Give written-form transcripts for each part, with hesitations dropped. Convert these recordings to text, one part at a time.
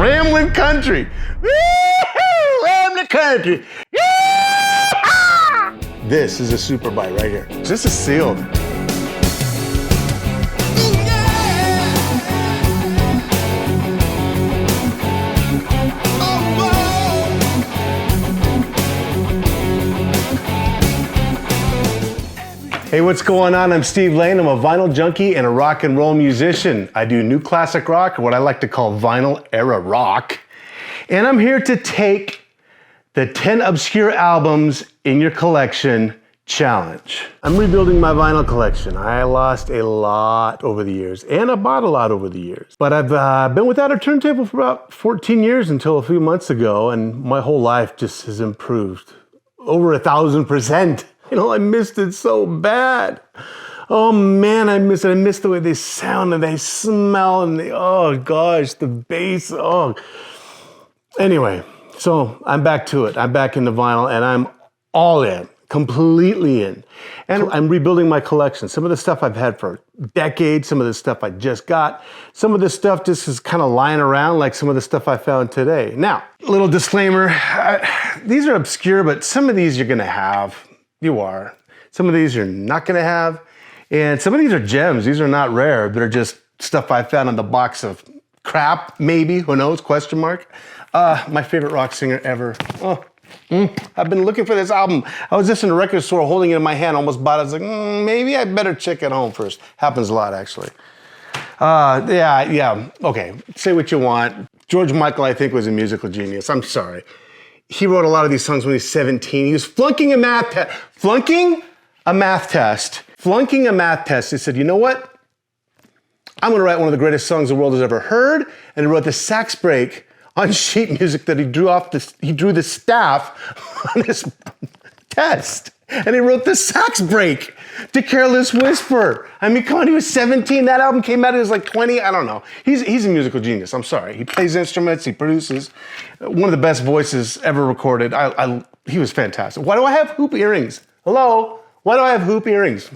Ramblin Country. Woo-hoo! Ramblin Country. Yeah! This is a super bite right here. This is sealed. Hey, what's going on? I'm Steve Lane. I'm a vinyl junkie and a rock and roll musician. I do new classic rock, or what I like to call vinyl era rock. And I'm here to take the 10 obscure albums in your collection challenge. I'm rebuilding my vinyl collection. I lost a lot over the years, and I bought a lot over the years. But I've been without a turntable for about 14 years until a few months ago, and my whole life just has improved over 1,000%. You know, I missed it so bad. Oh man, I miss it. I miss the way they sound and they smell and oh gosh, the bass, oh. Anyway, so I'm back to it. I'm back into vinyl and I'm all in, completely in. And I'm rebuilding my collection. Some of the stuff I've had for decades, some of the stuff I just got, some of the stuff just is kind of lying around like some of the stuff I found today. Now, little disclaimer, these are obscure, but some of these you're gonna have. You are. Some of these you're not gonna have. And some of these are gems. These are not rare. They're just stuff I found on the box of crap, maybe, who knows, question mark. My favorite rock singer ever. I've been looking for this album. I was just in a record store holding it in my hand, almost bought it. I was like, maybe I better check it home first. Happens a lot, actually. Yeah, okay, say what you want. George Michael, I think, was a musical genius. I'm sorry. He wrote a lot of these songs when he was 17. He was flunking a math test. Flunking a math test. He said, you know what? I'm gonna write one of the greatest songs the world has ever heard. And he wrote the sax break on sheet music that he drew the staff on his test. And he wrote the sax break to Careless Whisper. I mean, come on, he was 17. That album came out, he was like 20. I don't know. He's a musical genius. I'm sorry. He plays instruments, he produces. One of the best voices ever recorded. He was fantastic. Why do I have hoop earrings? Hello? Why do I have hoop earrings?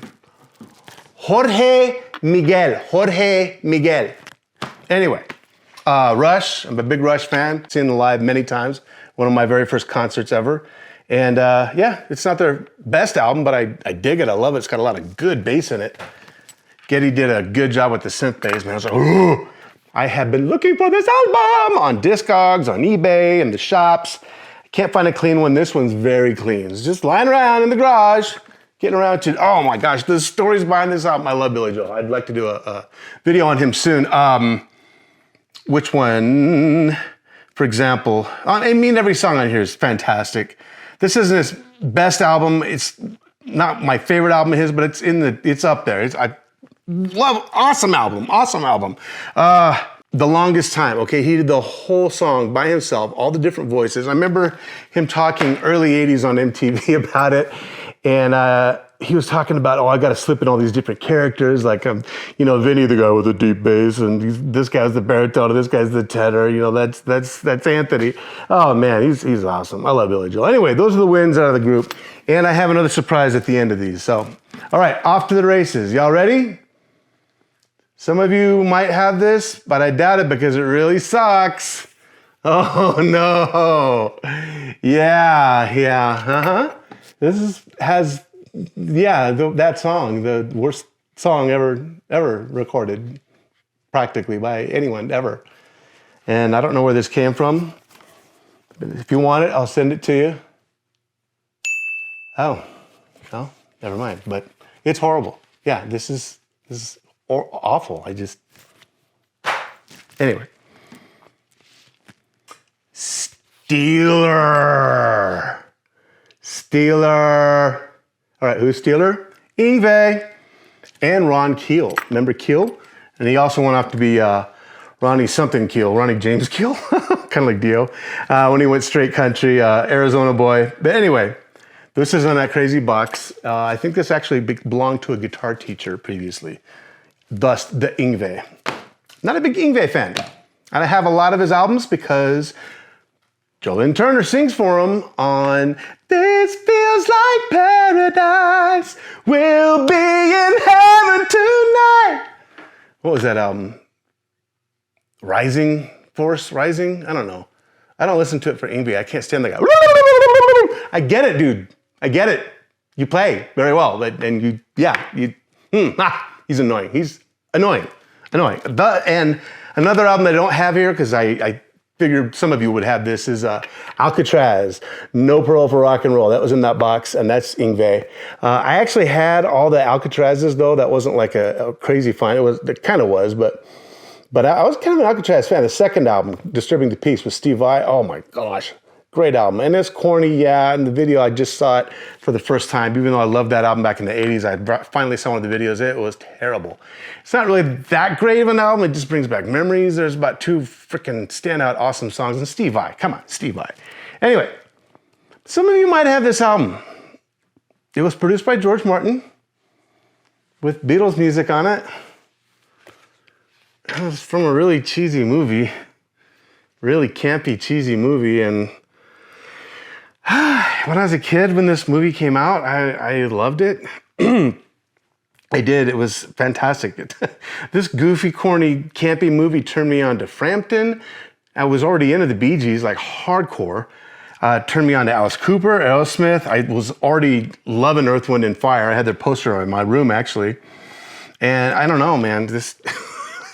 Jorge Miguel. Anyway, Rush. I'm a big Rush fan. Seen them live many times. One of my very first concerts ever. And yeah, it's not their best album, but I dig it. I love it. It's got a lot of good bass in it. Geddy did a good job with the synth bass, man. I was like, ooh, I have been looking for this album on Discogs, on eBay, in the shops. I can't find a clean one. This one's very clean. It's just lying around in the garage, getting around to, oh my gosh, the stories behind this album. I love Billy Joel. I'd like to do a video on him soon. Which one, for example, I mean, every song on here is fantastic. This isn't his best album. It's not my favorite album of his, but it's up there. I love, awesome album. The Longest Time, okay? He did the whole song by himself, all the different voices. I remember him talking early 80s on MTV about it. And he was talking about, I got to slip in all these different characters. Like, Vinny, the guy with the deep bass, and this guy's the baritone, and this guy's the tenor. That's Anthony. Oh man, he's awesome. I love Billy Joel. Anyway, those are the wins out of the group. And I have another surprise at the end of these. So, all right, off to the races. Y'all ready? Some of you might have this, but I doubt it because it really sucks. Oh no. Yeah. That song, the worst song ever recorded, practically by anyone ever. And I don't know where this came from, but if you want it, I'll send it to you. Oh, well, never mind, but it's horrible. Yeah, this is awful. Anyway. Steeler. All right, who's Steeler? Yngwie and Ron Keel. Remember Keel? And he also went off to be Ronnie something Keel, Ronnie James Keel, kind of like Dio, when he went straight country, Arizona boy. But anyway, this is on that crazy box. I think this actually belonged to a guitar teacher previously, thus the Yngwie. Not a big Yngwie fan. And I have a lot of his albums because Jolene Turner sings for him on This Feels Like Paradise, We'll Be in Heaven Tonight. What was that album? Rising Force Rising. I don't know. I don't listen to it for Yngwie. I can't stand the guy. I get it, dude. I get it. You play very well, and he's annoying. He's annoying. And another album that I don't have here, because I figured some of you would have this, is Alcatraz, No Parole for Rock and Roll. That was in that box, and that's Yngwie. I actually had all the Alcatrazes, though. That wasn't like a crazy find. It kind of was, but I was kind of an Alcatraz fan. The second album, Disturbing the Peace, with Steve Vai. Oh my gosh, great album. And it's corny, yeah. In the video, I just saw it for the first time. Even though I loved that album back in the 80s, I finally saw one of the videos. It was terrible. It's not really that great of an album. It just brings back memories. There's about 2 freaking standout awesome songs. And Steve Vai, come on, Steve Vai. Anyway, some of you might have this album. It was produced by George Martin with Beatles music on it. It was from a really cheesy movie, really campy, cheesy movie. And when I was a kid, when this movie came out, I loved it. I did. It was fantastic. This goofy, corny, campy movie turned me on to Frampton. I was already into the Bee Gees, like hardcore. Turned me on to Alice Cooper, Aerosmith. I was already loving Earth, Wind, and Fire. I had their poster in my room, actually. And I don't know, man.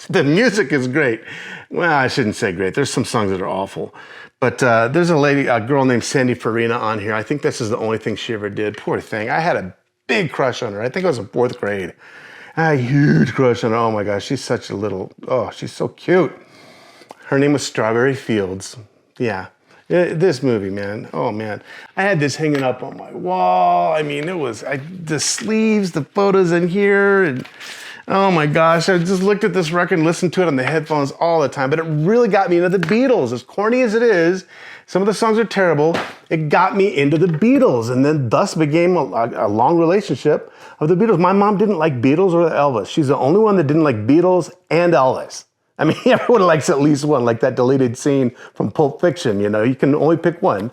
The music is great. Well, I shouldn't say great. There's some songs that are awful. But there's a girl named Sandy Farina on here. I think this is the only thing she ever did. Poor thing. I had a big crush on her. I think I was in 4th grade. I had a huge crush on her. Oh my gosh, she's such a little, she's so cute. Her name was Strawberry Fields. Yeah. This movie, man. Oh man. I had this hanging up on my wall. I mean, the sleeves, the photos in here, and oh my gosh, I just looked at this record and listened to it on the headphones all the time, but it really got me into the Beatles. As corny as it is, some of the songs are terrible, it got me into the Beatles, and then thus became a long relationship of the Beatles. My mom didn't like Beatles or Elvis. She's the only one that didn't like Beatles and Elvis. I mean, everyone likes at least one, like that deleted scene from Pulp Fiction, you can only pick one.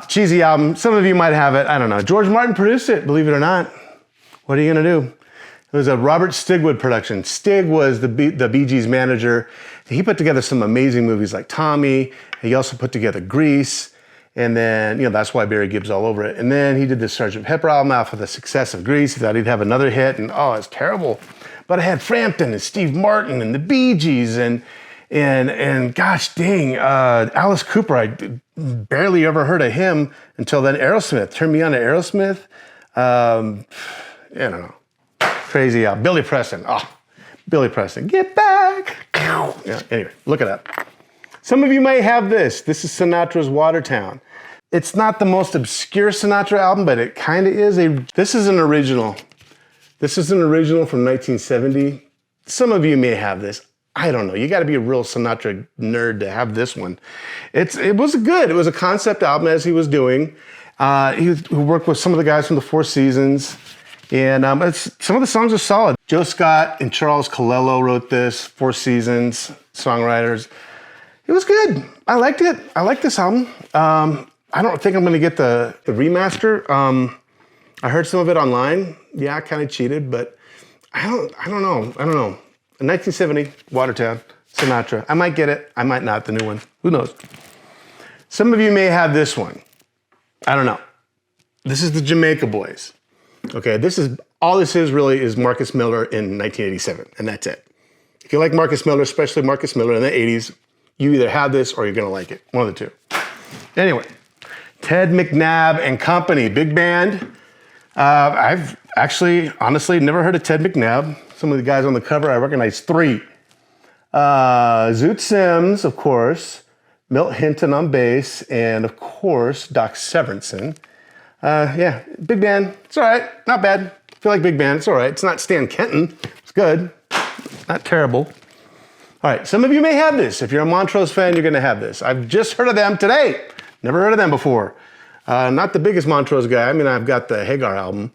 Cheesy album, some of you might have it, I don't know. George Martin produced it, believe it or not. What are you gonna do? It was a Robert Stigwood production. Stig was the Bee Gees manager. He put together some amazing movies like Tommy. He also put together Grease. And then, that's why Barry Gibbs all over it. And then he did the Sgt Pepper album after the success of Grease. He thought he'd have another hit, and it's terrible. But I had Frampton and Steve Martin and the Bee Gees and gosh dang, Alice Cooper. I barely ever heard of him until then. Aerosmith turned me on to Aerosmith. I don't know. Crazy album. Billy Preston. Billy Preston. Get back. Yeah, anyway, look it up. Some of you may have this. This is Sinatra's Watertown. It's not the most obscure Sinatra album, but it kind of is. This is an original. This is an original from 1970. Some of you may have this. I don't know. You got to be a real Sinatra nerd to have this one. It was good. It was a concept album as he was doing. He worked with some of the guys from the Four Seasons. And some of the songs are solid. Joe Scott and Charles Colello wrote this, Four Seasons, songwriters. It was good. I liked it. I like this album. I don't think I'm going to get the remaster. I heard some of it online. Yeah, I kind of cheated, but I don't know. 1970, Watertown, Sinatra. I might get it. I might not, the new one. Who knows? Some of you may have this one. I don't know. This is the Jamaica Boys. Okay, all this is really is Marcus Miller in 1987, and that's it. If you like Marcus Miller, especially Marcus Miller in the 80s, you either have this or you're gonna like it, one of the two. Anyway, Ted McNabb and Company, big band. I've actually, honestly, never heard of Ted McNabb. Some of the guys on the cover, I recognize 3. Zoot Sims, of course, Milt Hinton on bass, and of course, Doc Severinsen. Yeah, big band. It's all right. Not bad. I feel like big band. It's all right. It's not Stan Kenton. It's good. Not terrible. All right, some of you may have this. If you're a Montrose fan, you're going to have this. I've just heard of them today. Never heard of them before. Not the biggest Montrose guy. I mean, I've got the Hagar album.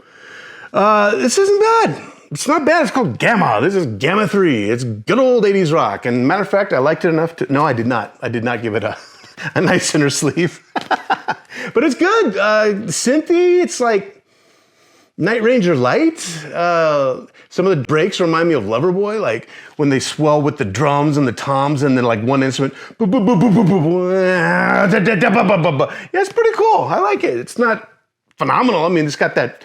This isn't bad. It's not bad. It's called Gamma. This is Gamma 3. It's good old 80s rock. And matter of fact, I liked it enough to... No, I did not. I did not give it a nice inner sleeve. But it's good. Synthy, it's like... Night Ranger Light. Some of the breaks remind me of Loverboy, like when they swell with the drums and the toms and then like one instrument. Yeah, it's pretty cool. I like it. It's not phenomenal. I mean, it's got that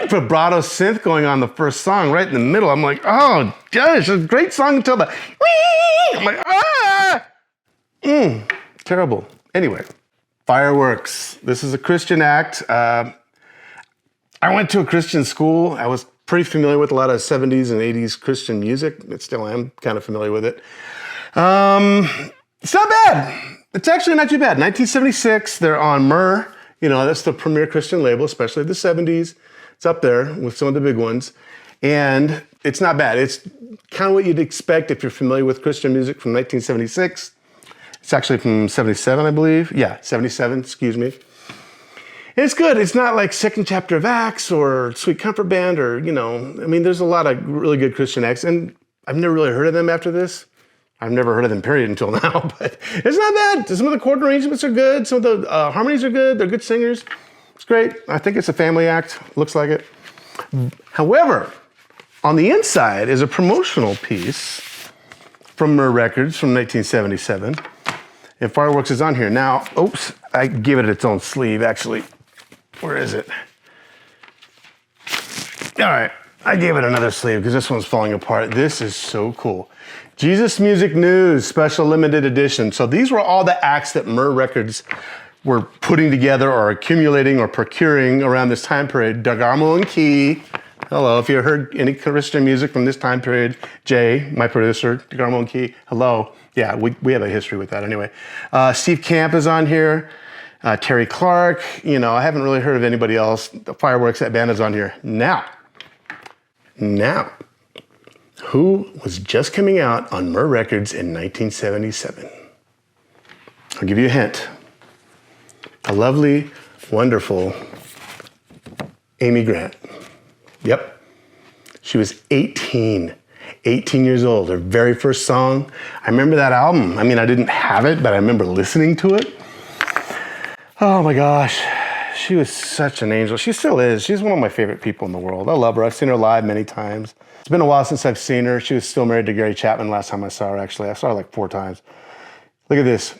vibrato synth going on the first song right in the middle. I'm like, oh, gosh, it's a great song until the I'm like, terrible. Anyway, Fireworks. This is a Christian act. I went to a Christian school. I was pretty familiar with a lot of 70s and 80s Christian music. I still am kind of familiar with it. It's not bad. It's actually not too bad. 1976, they're on Myrrh. You know, that's the premier Christian label, especially the 70s. It's up there with some of the big ones. And it's not bad. It's kind of what you'd expect if you're familiar with Christian music from 1976. It's actually from 77, I believe. Yeah, 77, excuse me. It's good. It's not like Second Chapter of Acts or Sweet Comfort Band or, you know, I mean, there's a lot of really good Christian acts. And I've never really heard of them after this. I've never heard of them, period, until now. But it's not bad. Some of the chord arrangements are good. Some of the harmonies are good. They're good singers. It's great. I think it's a family act. Looks like it. However, on the inside is a promotional piece from Myrrh Records from 1977. And Fireworks is on here. Now, oops, I gave it its own sleeve, actually. Where is it? All right, I gave it another sleeve because this one's falling apart. This is so cool. Jesus Music News, special limited edition. So these were all the acts that Myrrh Records were putting together or accumulating or procuring around this time period. Garmo and Key. Hello, if you heard any Christian music from this time period, Jay, my producer, Garmo and Key, hello. Yeah, we have a history with that anyway. Steve Camp is on here. Terry Clark. You know, I haven't really heard of anybody else. The Fireworks, that band is on here. Now, who was just coming out on Myrrh Records in 1977? I'll give you a hint. A lovely, wonderful Amy Grant. Yep. She was 18 years old. Her very first song. I remember that album. I mean, I didn't have it, but I remember listening to it. Oh my gosh. She was such an angel. She still is. She's one of my favorite people in the world. I love her. I've seen her live many times. It's been a while since I've seen her. She was still married to Gary Chapman last time I saw her, actually. I saw her like 4 times. Look at this.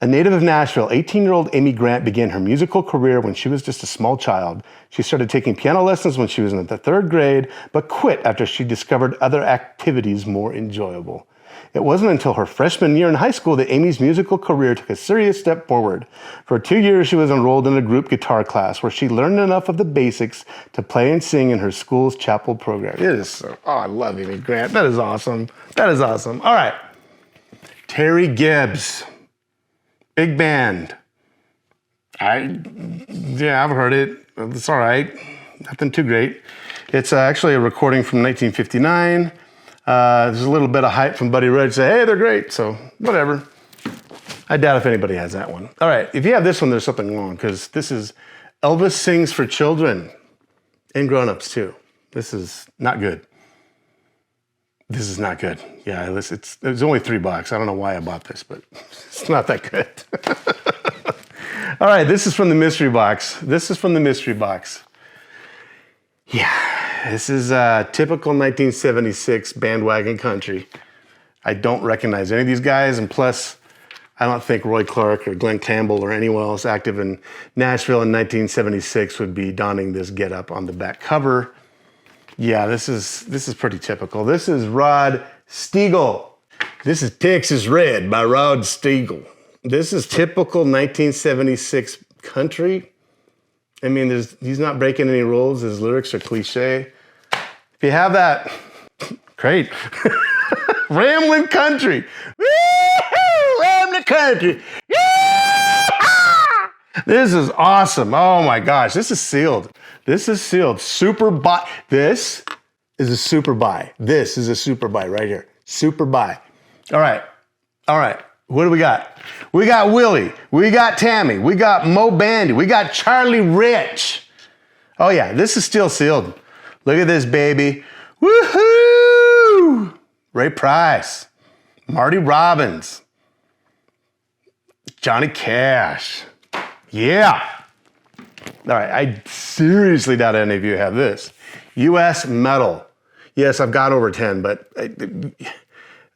A native of Nashville, 18-year-old Amy Grant began her musical career when she was just a small child. She started taking piano lessons when she was in the 3rd grade, but quit after she discovered other activities more enjoyable. It wasn't until her freshman year in high school that Amy's musical career took a serious step forward. For 2 years, she was enrolled in a group guitar class where she learned enough of the basics to play and sing in her school's chapel program. It is so, oh, I love Amy Grant. That is awesome. That is awesome. All right. Terry Gibbs. Big band. Yeah, I've heard it. It's all right. Nothing too great. It's actually a recording from 1959. There's a little bit of hype from Buddy Rich. Say, hey, they're great. So whatever. I doubt if anybody has that one. All right. If you have this one, there's something wrong because this is Elvis Sings for Children and grown-ups too. This is not good. This is not good. Yeah, it's only $3. I don't know why I bought this, but it's not that good. All right, this is from the mystery box. Yeah, this is typical 1976 bandwagon country. I don't recognize any of these guys, and plus, I don't think Roy Clark or Glenn Campbell or anyone else active in Nashville in 1976 would be donning this getup on the back cover. Yeah, this is pretty typical. This is Rod Stigwood. This is Texas Red by Rod Stigwood. This is typical 1976 country. I mean, he's not breaking any rules. His lyrics are cliche. If you have that, great. Ramblin Country. Woo-hoo! Ramblin Country. Yeah! This is awesome. Oh my gosh, this is sealed. This is sealed. Super buy. This is a super buy. This is a super buy right here. Super buy. All right. All right. What do we got? We got Willie. We got Tammy. We got Mo Bandy. We got Charlie Rich. Oh yeah, this is still sealed. Look at this, baby. Woohoo! Ray Price. Marty Robbins. Johnny Cash. Yeah. All right, I seriously doubt any of you have this. US metal. Yes, I've got over 10, but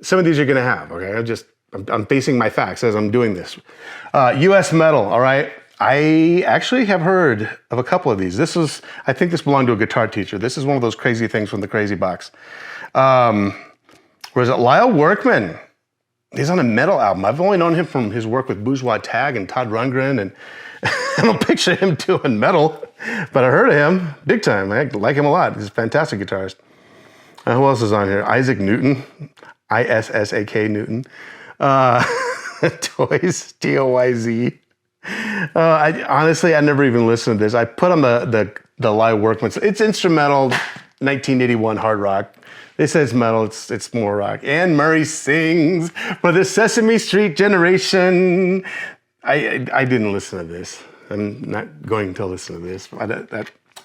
some of these you're gonna have, okay? I'm basing my facts as I'm doing this. US metal, all right? I actually have heard of a couple of these. I think this belonged to a guitar teacher. This is one of those crazy things from the Crazy Box. Where is it? Lyle Workman. He's on a metal album. I've only known him from his work with Bourgeois Tag and Todd Rundgren, and I don't picture him doing metal, but I heard of him big time. I like him a lot. He's a fantastic guitarist. Who else is on here? Isaac Newton, ISSAK Newton. Toys, Toyz. Honestly, I never even listened to this. I put on the Lyle Workman. It's instrumental, 1981 hard rock. They say it's metal, it's more rock. Anne Murray sings for the Sesame Street generation. I didn't listen to this. I'm not going to listen to this.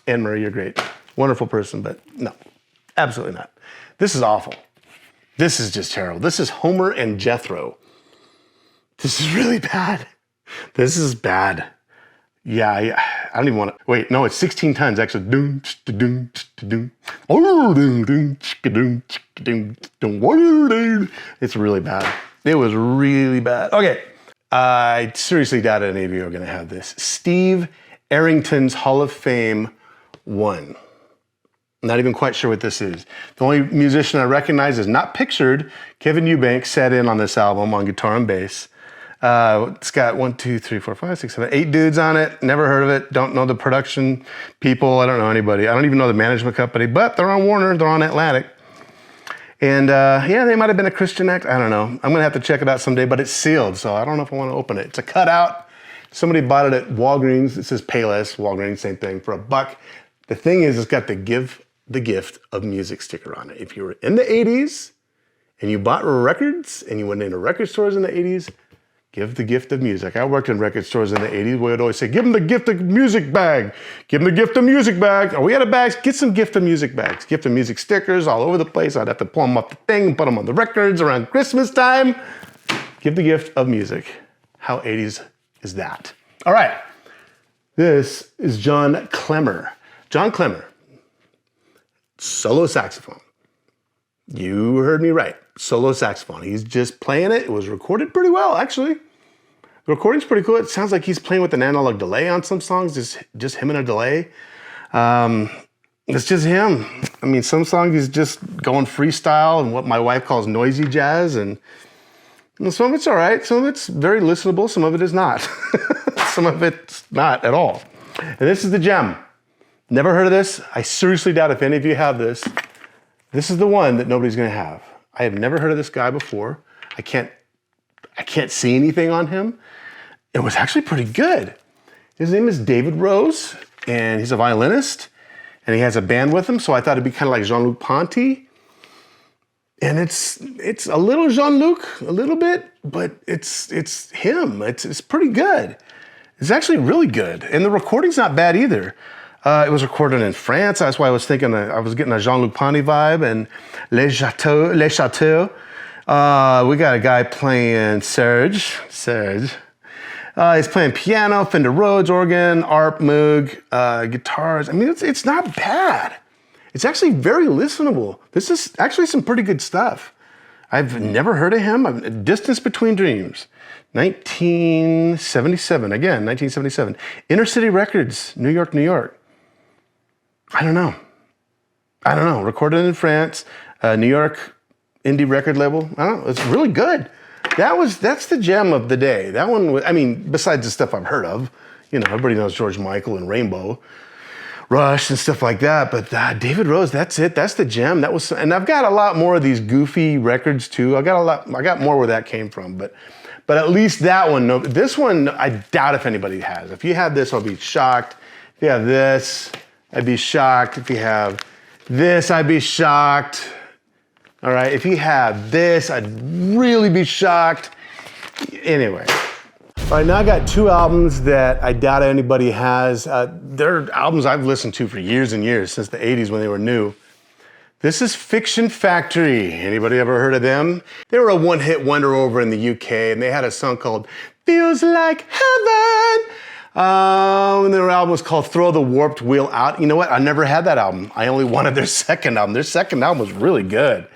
Anne Murray, you're great. Wonderful person, but no, absolutely not. This is awful. This is just terrible. This is Homer and Jethro. This is really bad. This is bad. Yeah, I don't even want to. Wait, no, it's 16 tons actually. It's really bad. It was really bad. Okay, I seriously doubt any of you are going to have this. Steve Arrington's Hall of Fame 1. Not even quite sure what this is. The only musician I recognize is not pictured. Kevin Eubanks sat in on this album on guitar and bass. It's got 1, 2, 3, 4, 5, 6, 7, 8 dudes on it. Never heard of it. Don't know the production people. I don't know anybody. I don't even know the management company, but they're on Warner. They're on Atlantic. And yeah, they might have been a Christian act. I don't know. I'm going to have to check it out someday, but it's sealed, so I don't know if I want to open it. It's a cutout. Somebody bought it at Walgreens. It says Payless. Walgreens, same thing, for $1. The thing is, it's got the Give the Gift of Music sticker on it. If you were in the 80s and you bought records and you went into record stores in the 80s, give the gift of music. I worked in record stores in the 80s. We would always say, give them the gift of music bag. Give them the gift of music bag. Oh, we had a bag. Get some gift of music bags. Gift of music stickers all over the place. I'd have to pull them off the thing and put them on the records around Christmas time. Give the gift of music. How 80s is that? All right. This is John Klemmer. John Klemmer. Solo saxophone. You heard me right. Solo saxophone. He's just playing it. It was recorded pretty well, actually. The recording's pretty cool. It sounds like he's playing with an analog delay on some songs, just him and a delay. It's just him. I mean, some songs he's just going freestyle and what my wife calls noisy jazz, and some of it's all right. Some of it's very listenable. Some of it is not. Some of it's not at all. And this is the gem. Never heard of this. I seriously doubt if any of you have this. This is the one that nobody's going to have. I have never heard of this guy before. I can't see anything on him. It was actually pretty good. His name is David Rose, and he's a violinist, and he has a band with him, so I thought it'd be kind of like Jean-Luc Ponty. And it's a little Jean-Luc, a little bit, but it's him. It's pretty good. It's actually really good, and the recording's not bad either. It was recorded in France. That's why I was thinking I was getting a Jean-Luc Ponty vibe. And Les Chateaux. We got a guy playing Serge. He's playing piano, Fender Rhodes organ, ARP, Moog, guitars. I mean, it's not bad. It's actually very listenable. This is actually some pretty good stuff. I've never heard of him. Distance Between Dreams. 1977. Again, 1977. Inner City Records, New York, New York. I don't know. Recorded in France, New York indie record label. I don't know. It's really good. That's the gem of the day. That one was, I mean, besides the stuff I've heard of, you know, everybody knows George Michael and Rainbow, Rush and stuff like that. But David Rose, that's it. That's the gem. That was, and I've got a lot more of these goofy records too. I got more where that came from. But at least that one. No, this one, I doubt if anybody has. If you have this, I'll be shocked. If you have this, I'd be shocked. If you have this, I'd be shocked. All right, if you have this, I'd really be shocked. Anyway. All right, now I got 2 albums that I doubt anybody has. They're albums I've listened to for years and years, since the 80s when they were new. This is Fiction Factory. Anybody ever heard of them? They were a one-hit wonder over in the UK, and they had a song called Feels Like Heaven. Their album was called Throw the Warped Wheel Out. You know what? I never had that album. I only wanted their second album. Their second album was really good.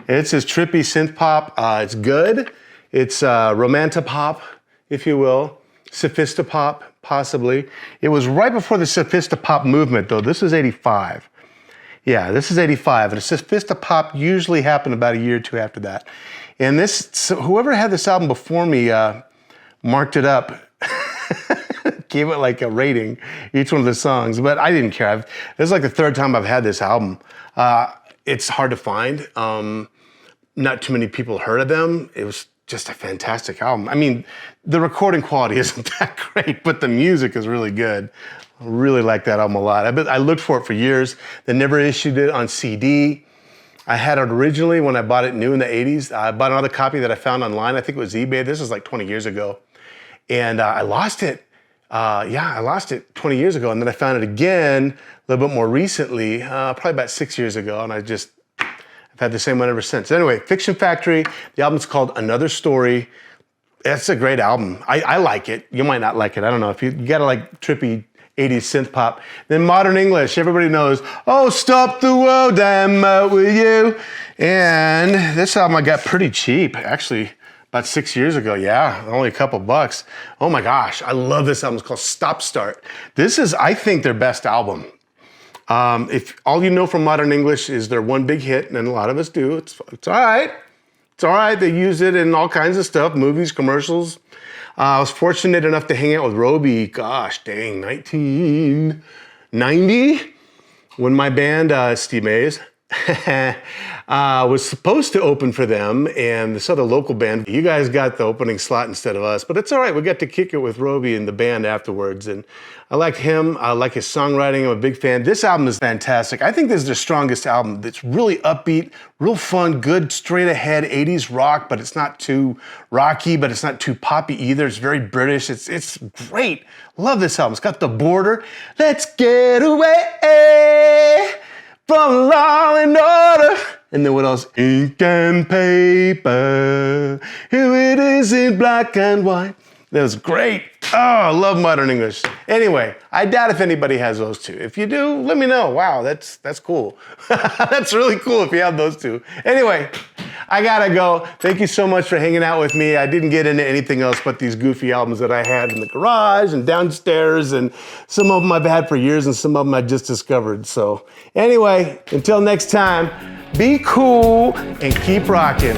It's this trippy synth pop. It's good. It's romantopop, if you will. Sophistopop, possibly. It was right before the Sophistopop movement, though. This is 85. Yeah, this is 85. And Sophistopop usually happened about a year or two after that. And this, so whoever had this album before me marked it up. Gave it like a rating, each one of the songs, but I didn't care. This is like the third time I've had this album. It's hard to find. Not too many people heard of them. It was just a fantastic album. I mean, the recording quality isn't that great, but the music is really good. I really like that album a lot. I looked for it for years. They never issued it on CD. I had it originally when I bought it new in the 80s. I bought another copy that I found online. I think it was eBay. This was like 20 years ago. And I lost it. I lost it 20 years ago. And then I found it again a little bit more recently, probably about 6 years ago. And I've had the same one ever since. Anyway, Fiction Factory, the album's called Another Story. It's a great album. I like it. You might not like it. I don't know. If you gotta like trippy 80s synth pop. Then Modern English, everybody knows, oh, stop the world, damn out with you. And this album I got pretty cheap, actually. About 6 years ago, yeah, only a couple bucks. Oh my gosh, I love this album. It's called Stop Start. This is, I think, their best album. If all you know from Modern English is their one big hit, and a lot of us do, it's all right. It's all right. They use it in all kinds of stuff, movies, commercials. I was fortunate enough to hang out with Roby, gosh dang, 1990, when my band, Steve Mays, was supposed to open for them, and this other local band, you guys got the opening slot instead of us, but it's all right. We got to kick it with Roby and the band afterwards, and I liked him. I like his songwriting. I'm a big fan. This album is fantastic. I think this is their strongest album. It's really upbeat, real fun, good, straight ahead 80s rock, but it's not too rocky, but it's not too poppy either. It's very British. It's great. Love this album. It's got The Border. Let's get away from law and order. And then what else? Ink and paper. Here it is in black and white. That was great. Oh, I love Modern English. Anyway, I doubt if anybody has those two. If you do, let me know. Wow, that's cool. That's really cool if you have those two. Anyway, I gotta go. Thank you so much for hanging out with me. I didn't get into anything else but these goofy albums that I had in the garage and downstairs, and some of them I've had for years and some of them I just discovered. So anyway, until next time, be cool and keep rocking.